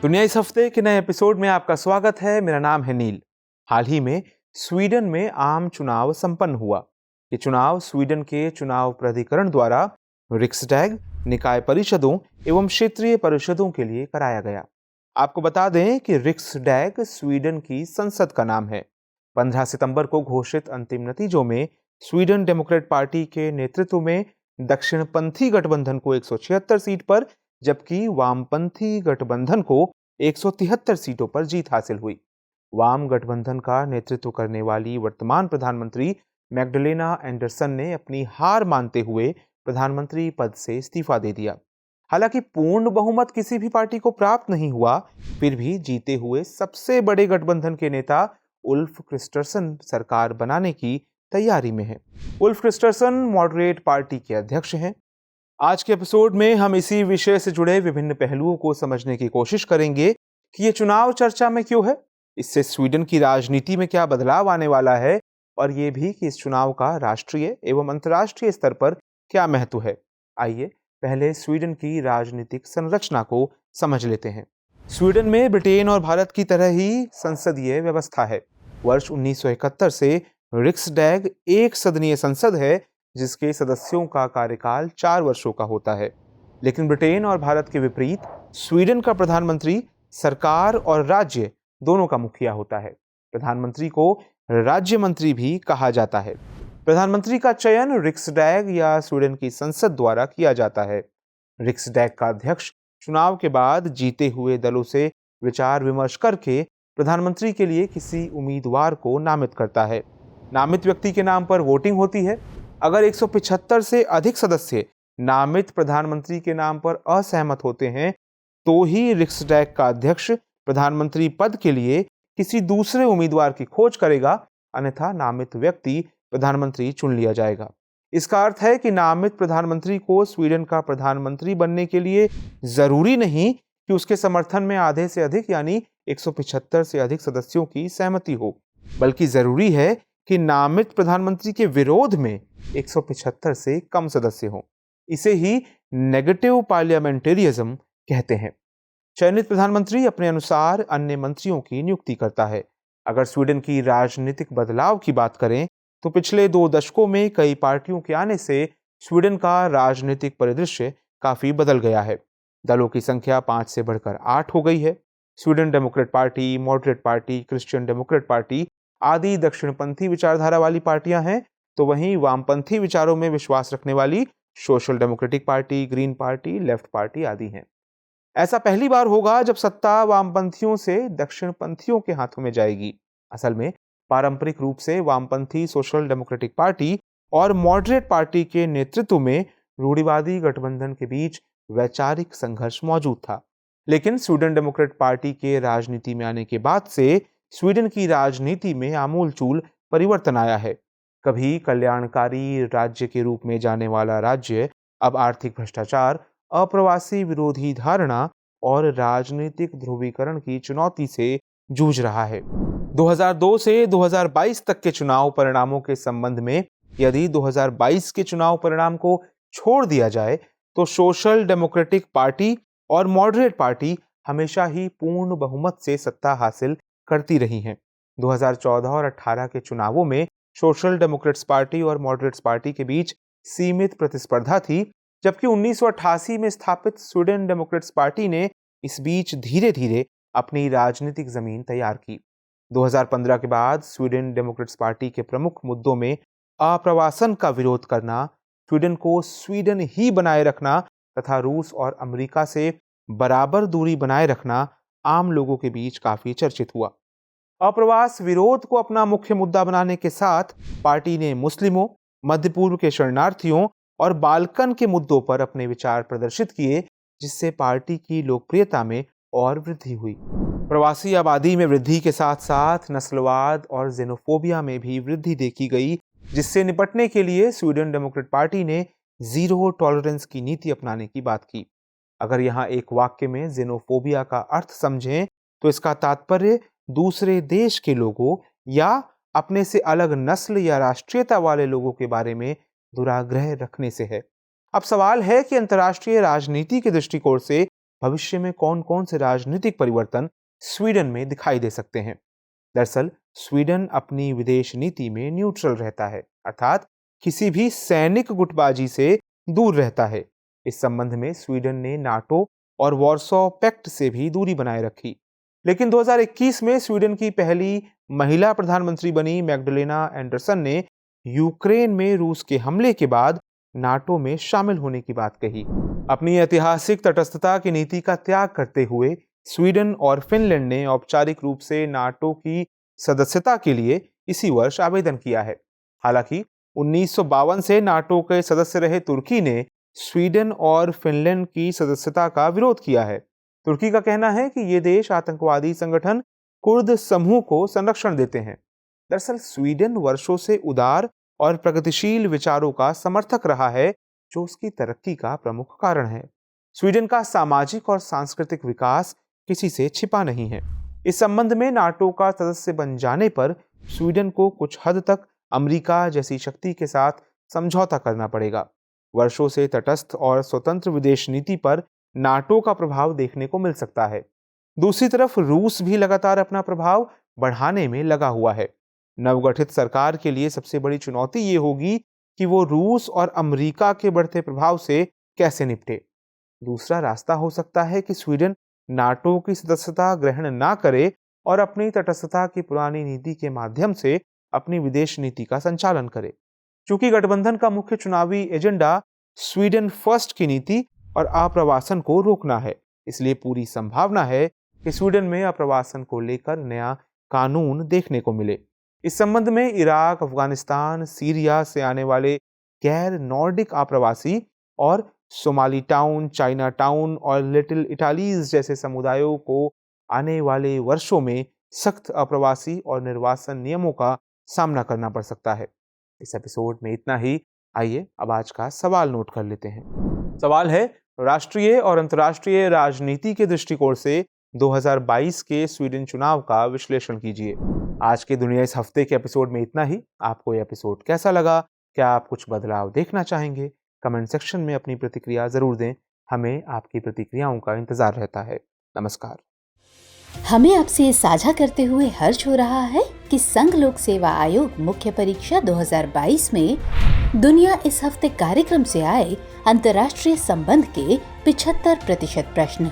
दुनिया इस हफ्ते के नए एपिसोड में आपका स्वागत है। मेरा नाम है नील। हाल ही में स्वीडन में आम चुनाव संपन्न हुआ। ये चुनाव स्वीडन के चुनाव प्राधिकरण द्वारा रिक्सडैग, निकाय परिषदों एवं क्षेत्रीय परिषदों के लिए कराया गया। आपको बता दें कि रिक्सडैग स्वीडन की संसद का नाम है। 15 सितंबर को घोषित अंतिम नतीजों में स्वीडन डेमोक्रेट पार्टी के नेतृत्व में दक्षिणपंथी गठबंधन को 176 सीट पर, जबकि वामपंथी गठबंधन को 173 सीटों पर जीत हासिल हुई। वाम गठबंधन का नेतृत्व करने वाली वर्तमान प्रधानमंत्री मैग्डलेना एंडरसन ने अपनी हार मानते हुए प्रधानमंत्री पद से इस्तीफा दे दिया। हालांकि पूर्ण बहुमत किसी भी पार्टी को प्राप्त नहीं हुआ, फिर भी जीते हुए सबसे बड़े गठबंधन के नेता उल्फ क्रिस्टरसन सरकार बनाने की तैयारी में है। उल्फ क्रिस्टरसन मॉडरेट पार्टी के अध्यक्ष हैं। आज के एपिसोड में हम इसी विषय से जुड़े विभिन्न पहलुओं को समझने की कोशिश करेंगे कि ये चुनाव चर्चा में क्यों है, इससे स्वीडन की राजनीति में क्या बदलाव आने वाला है, और ये भी कि इस चुनाव का राष्ट्रीय एवं अंतर्राष्ट्रीय स्तर पर क्या महत्व है। आइए पहले स्वीडन की राजनीतिक संरचना को समझ लेते हैं। स्वीडन में ब्रिटेन और भारत की तरह ही संसदीय व्यवस्था है। वर्ष 1971 से रिक्सडैग एक सदनीय संसद है, जिसके सदस्यों का कार्यकाल 4 वर्षों का होता है। लेकिन ब्रिटेन और भारत के विपरीत स्वीडन का प्रधानमंत्री सरकार और राज्य दोनों का मुखिया होता है। प्रधानमंत्री को राज्य मंत्री भी कहा जाता है। प्रधानमंत्री का चयन रिक्सडैग या स्वीडन की संसद द्वारा किया जाता है। रिक्सडैग का अध्यक्ष चुनाव के बाद जीते हुए दलों से विचार विमर्श करके प्रधानमंत्री के लिए किसी उम्मीदवार को नामित करता है। नामित व्यक्ति के नाम पर वोटिंग होती है। अगर 175 से अधिक सदस्य नामित प्रधानमंत्री के नाम पर असहमत होते हैं, तो ही रिक्सडैग का अध्यक्ष प्रधानमंत्री पद के लिए किसी दूसरे उम्मीदवार की खोज करेगा, अन्यथा नामित व्यक्ति प्रधानमंत्री चुन लिया जाएगा। इसका अर्थ है कि नामित प्रधानमंत्री को स्वीडन का प्रधानमंत्री बनने के लिए जरूरी नहीं कि उसके समर्थन में आधे से अधिक यानी 175 से अधिक सदस्यों की सहमति हो, बल्कि जरूरी है कि नामित प्रधानमंत्री के विरोध में 175 से कम सदस्य हों। इसे ही नेगेटिव पार्लियामेंटेरियज्म कहते हैं। चयनित प्रधानमंत्री अपने अनुसार अन्य मंत्रियों की नियुक्ति करता है। अगर स्वीडन की राजनीतिक बदलाव की बात करें तो पिछले 2 दशकों में कई पार्टियों के आने से स्वीडन का राजनीतिक परिदृश्य काफी बदल गया है। दलों की संख्या 5 से बढ़कर 8 हो गई है। Sweden Democrat party, moderate party, Christian Democrat party आदि दक्षिणपंथी विचारधारा वाली पार्टियां हैं, तो वहीं वामपंथी विचारों में विश्वास रखने वाली social democratic party, green party, left party आदि हैं। ऐसा पहली बार होगा जब सत्ता वामपंथियों से दक्षिणपंथियों के हाथों में जाएगी। असल में पारंपरिक रूप से वामपंथी सोशल डेमोक्रेटिक पार्टी और मॉडरेट पार्टी के नेतृत्व में रूढ़िवादी गठबंधन के बीच वैचारिक संघर्ष मौजूद था। लेकिन स्वीडन डेमोक्रेट पार्टी के राजनीति में आने के बाद से स्वीडन की राजनीति में आमूलचूल परिवर्तन आया है। कभी कल्याणकारी राज्य के रूप में जाने वाला राज्य अब आर्थिक भ्रष्टाचार, अप्रवासी विरोधी धारणा और राजनीतिक ध्रुवीकरण की चुनौती से जूझ रहा है। 2002 से 2022 तक के चुनाव परिणामों के संबंध में यदि 2022 के चुनाव परिणाम को छोड़ दिया जाए तो सोशल डेमोक्रेटिक पार्टी और मॉडरेट पार्टी हमेशा ही पूर्ण बहुमत से सत्ता हासिल करती रही हैं। 2014 और 18 के चुनावों में सोशल डेमोक्रेट्स पार्टी और मॉडरेट्स पार्टी के बीच सीमित प्रतिस्पर्धा थी, जबकि 1988 में स्थापित स्वीडन डेमोक्रेट्स पार्टी ने इस बीच धीरे धीरे अपनी राजनीतिक जमीन तैयार की। 2015 के बाद स्वीडन डेमोक्रेट्स पार्टी के प्रमुख मुद्दों में अप्रवासन का विरोध करना, स्वीडन को स्वीडन ही बनाए रखना तथा रूस और अमेरिका से बराबर दूरी बनाए रखना आम लोगों के बीच काफी चर्चित हुआ। अप्रवास विरोध को अपना मुख्य मुद्दा बनाने के साथ पार्टी ने मुस्लिमों, मध्य पूर्व के शरणार्थियों और बाल्कन के मुद्दों पर अपने विचार प्रदर्शित किए, जिससे पार्टी की लोकप्रियता में और वृद्धि हुई। प्रवासी आबादी में वृद्धि के साथ साथ नस्लवाद और जेनोफोबिया में भी वृद्धि देखी गई, जिससे निपटने के लिए स्वीडन डेमोक्रेट पार्टी ने जीरो टॉलरेंस की नीति अपनाने की बात की। अगर यहाँ एक वाक्य में जेनोफोबिया का अर्थ समझें तो इसका तात्पर्य दूसरे देश के लोगों या अपने से अलग नस्ल या राष्ट्रीयता वाले लोगों के बारे में दुराग्रह रखने से है। अब सवाल है कि अंतर्राष्ट्रीय राजनीति के दृष्टिकोण से भविष्य में कौन कौन से राजनीतिक परिवर्तन स्वीडन में दिखाई दे सकते हैं। दरअसल स्वीडन अपनी विदेश नीति में न्यूट्रल रहता है, अर्थात किसी भी सैनिक गुटबाजी से दूर रहता है। इस संबंध में स्वीडन ने नाटो और वॉर्सो पैक्ट से भी दूरी बनाए रखी। लेकिन 2021 में स्वीडन की पहली महिला प्रधानमंत्री बनी मैग्डलेना एंडरसन ने यूक्रेन में रूस के हमले के बाद नाटो में शामिल होने की बात कही। अपनी ऐतिहासिक तटस्थता की नीति का त्याग करते हुए स्वीडन और फिनलैंड ने औपचारिक रूप से नाटो की सदस्यता के लिए इसी वर्ष आवेदन किया है। हालांकि 1952 से नाटो के सदस्य रहे तुर्की ने स्वीडन और फिनलैंड की सदस्यता का विरोध किया है। तुर्की का कहना है कि ये देश आतंकवादी संगठन कुर्द समूह को संरक्षण देते हैं। दरअसल स्वीडन वर्षों से उदार और प्रगतिशील विचारों का समर्थक रहा है, जो उसकी तरक्की का प्रमुख कारण है। स्वीडन का सामाजिक और सांस्कृतिक विकास किसी से छिपा नहीं है। इस संबंध में नाटो का सदस्य बन जाने पर स्वीडन को कुछ हद तक अमेरिका जैसी शक्ति के साथ समझौता करना पड़ेगा। वर्षों से तटस्थ और स्वतंत्र विदेश नीति पर नाटो का प्रभाव देखने को मिल सकता है। दूसरी तरफ रूस भी लगातार अपना प्रभाव बढ़ाने में लगा हुआ है। नवगठित सरकार के लिए सबसे बड़ी चुनौती ये होगी कि वो रूस और अमेरिका के बढ़ते प्रभाव से कैसे निपटे। दूसरा रास्ता हो सकता है कि स्वीडन नाटो की सदस्यता ग्रहण ना करे और अपनी तटस्थता की पुरानी नीति के माध्यम से अपनी विदेश नीति का संचालन करे। चूंकि गठबंधन का मुख्य चुनावी एजेंडा स्वीडन फर्स्ट की नीति और आप्रवासन को रोकना है, इसलिए पूरी संभावना है कि स्वीडन में आप्रवासन को लेकर नया कानून देखने को मिले। इस संबंध में इराक, अफगानिस्तान, सीरिया से आने वाले गैर नॉर्डिक आप्रवासी और सोमाली टाउन, चाइना टाउन और लिटिल इटालीज जैसे समुदायों को आने वाले वर्षों में सख्त आप्रवासी और निर्वासन नियमों का सामना करना पड़ सकता है। इस एपिसोड में इतना ही। आइए अब आज का सवाल नोट कर लेते हैं। सवाल है, राष्ट्रीय और अंतर्राष्ट्रीय राजनीति के दृष्टिकोण से 2022 के स्वीडन चुनाव का विश्लेषण कीजिए। आज के दुनिया इस हफ्ते के एपिसोड में इतना ही। आपको यह एपिसोड कैसा लगा? क्या आप कुछ बदलाव देखना चाहेंगे? कमेंट सेक्शन में अपनी प्रतिक्रिया जरूर दें। हमें आपकी प्रतिक्रियाओं का इंतजार रहता है। नमस्कार। हमें आपसे साझा करते हुए हर्ष हो रहा है कि संघ लोक सेवा आयोग मुख्य परीक्षा 2022 में दुनिया इस हफ्ते कार्यक्रम से आए अंतर्राष्ट्रीय संबंध के 75% प्रश्न